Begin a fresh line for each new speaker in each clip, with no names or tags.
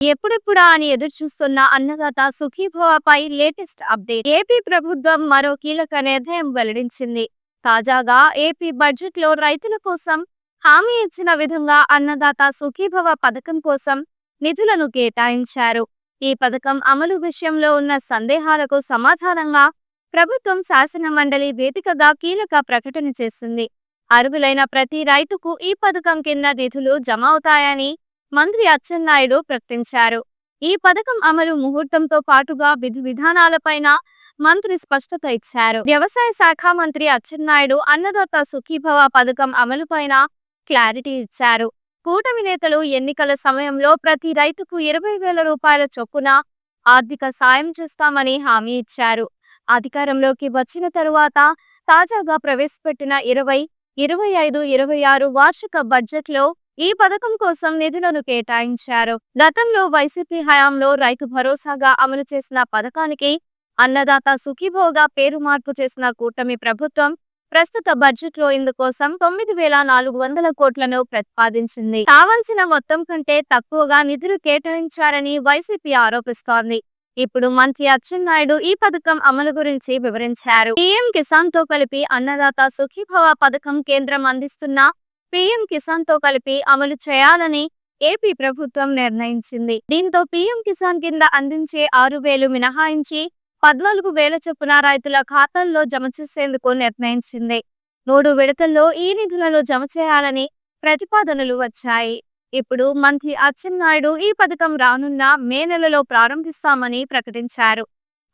ఎప్పుడెప్పుడా అని ఎదురుచూస్తున్న అన్నదాత సుఖీభవపై లేటెస్ట్ అప్డేట్. ఏపీ ప్రభుత్వం మరో కీలక నిర్ణయం వెల్లడించింది. తాజాగా ఏపీ బడ్జెట్లో రైతుల కోసం హామీ ఇచ్చిన విధంగా అన్నదాత సుఖీభవ పథకం కోసం నిధులను కేటాయించారు. ఈ పథకం అమలు విషయంలో ఉన్న సందేహాలకు సమాధానంగా ప్రభుత్వం శాసన మండలి వేదికగా కీలక ప్రకటన చేసింది. అర్హులైన ప్రతి రైతుకు ఈ పథకం కింద నిధులు జమ అవుతాయని మంత్రి అచ్చెన్నాయుడు ప్రకటించారు. ఈ పథకం అమలు ముహూర్తంతో పాటుగా విధి విధానాలపైన మంత్రి స్పష్టత ఇచ్చారు. వ్యవసాయ శాఖ మంత్రి అచ్చెన్నాయుడు అన్నదాత సుఖీభవ పథకం అమలుపైన క్లారిటీ ఇచ్చారు. కూటమి నేతలు ఎన్నికల సమయంలో ప్రతి రైతుకు 20,000 రూపాయల చొప్పున ఆర్థిక సాయం చేస్తామని హామీ ఇచ్చారు. అధికారంలోకి వచ్చిన తరువాత తాజాగా ప్రవేశపెట్టిన 2025-26 వార్షిక బడ్జెట్లో ఈ పథకం కోసం నిధులను కేటాయించారు. గతంలో వైసీపీ హయాంలో రైతు భరోసాగా అమలు చేసిన పథకానికి అన్నదాత సుఖీభవగా పేరు మార్పు చేసిన కూటమి ప్రభుత్వం ప్రస్తుత బడ్జెట్లో ఇందుకోసం 9,400 కోట్లను ప్రతిపాదించింది. కావాల్సిన మొత్తం కంటే తక్కువగా నిధులు కేటాయించారని వైసీపీ ఆరోపిస్తోంది. ఇప్పుడు మంత్రి అచ్చెన్నాయుడు ఈ పథకం అమలు గురించి వివరించారు. పీఎం కిసాన్ తో కలిపి అన్నదాత సుఖీభవ పథకం కేంద్రం అందిస్తున్న పీఎం కిసాన్ తో కలిపి అమలు చేయాలని ఏపీ ప్రభుత్వం నిర్ణయించింది. దీంతో పీఎం కిసాన్ కింద అందించే 6,000 మినహాయించి 14,000 చొప్పున రైతుల ఖాతాల్లో జమ చేసేందుకు నిర్ణయించింది. 3 విడతల్లో ఈ నిధులను జమ చేయాలని ప్రతిపాదనలు వచ్చాయి. ఇప్పుడు మంత్రి అచ్చెన్నాయుడు ఈ పథకం రానున్న మే నెలలో ప్రారంభిస్తామని ప్రకటించారు.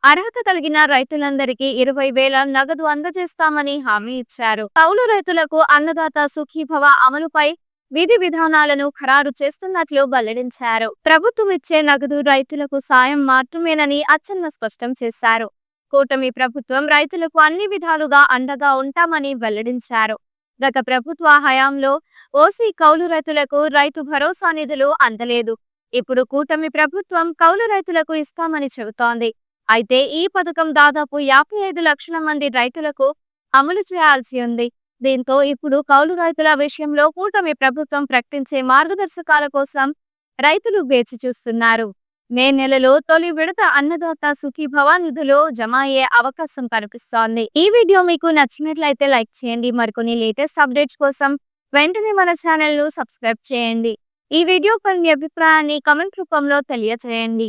అర్హత కలిగిన రైతులందరికీ 20,000 నగదు అందజేస్తామని హామీ ఇచ్చారు. కౌలు రైతులకు అన్నదాత సుఖీభవ అమలుపై విధి విధానాలను ఖరారు చేస్తున్నట్లు వెల్లడించారు. ప్రభుత్వం ఇచ్చే నగదు రైతులకు సాయం మాత్రమేనని అచ్చెన్న స్పష్టం చేశారు. కూటమి ప్రభుత్వం రైతులకు అన్ని విధాలుగా అండగా ఉంటామని వెల్లడించారు. గత ప్రభుత్వ హయాంలో ఓసీ కౌలు రైతులకు రైతు భరోసా నిధులు అందలేదు. ఇప్పుడు కూటమి ప్రభుత్వం కౌలు రైతులకు ఇస్తామని చెబుతోంది. అయితే ఈ పథకం దాదాపు 55 లక్షల మంది రైతులకు అమలు చేయాల్సి ఉంది. దీంతో ఇప్పుడు కౌలు రైతుల విషయంలో కూటమి ప్రభుత్వం ప్రకటించే మార్గదర్శకాల కోసం రైతులు వేచి చూస్తున్నారు. మే నెలలో తొలి విడత అన్నదాత సుఖీభవ నిధులు జమ అయ్యే అవకాశం కనిపిస్తోంది. ఈ వీడియో మీకు నచ్చినట్లయితే లైక్ చేయండి. మరికొన్ని లేటెస్ట్ అప్డేట్స్ కోసం వెంటనే మన ఛానల్ ను సబ్స్క్రైబ్ చేయండి. ఈ వీడియోపై మీ అభిప్రాయాన్ని కామెంట్ రూపంలో తెలియజేయండి.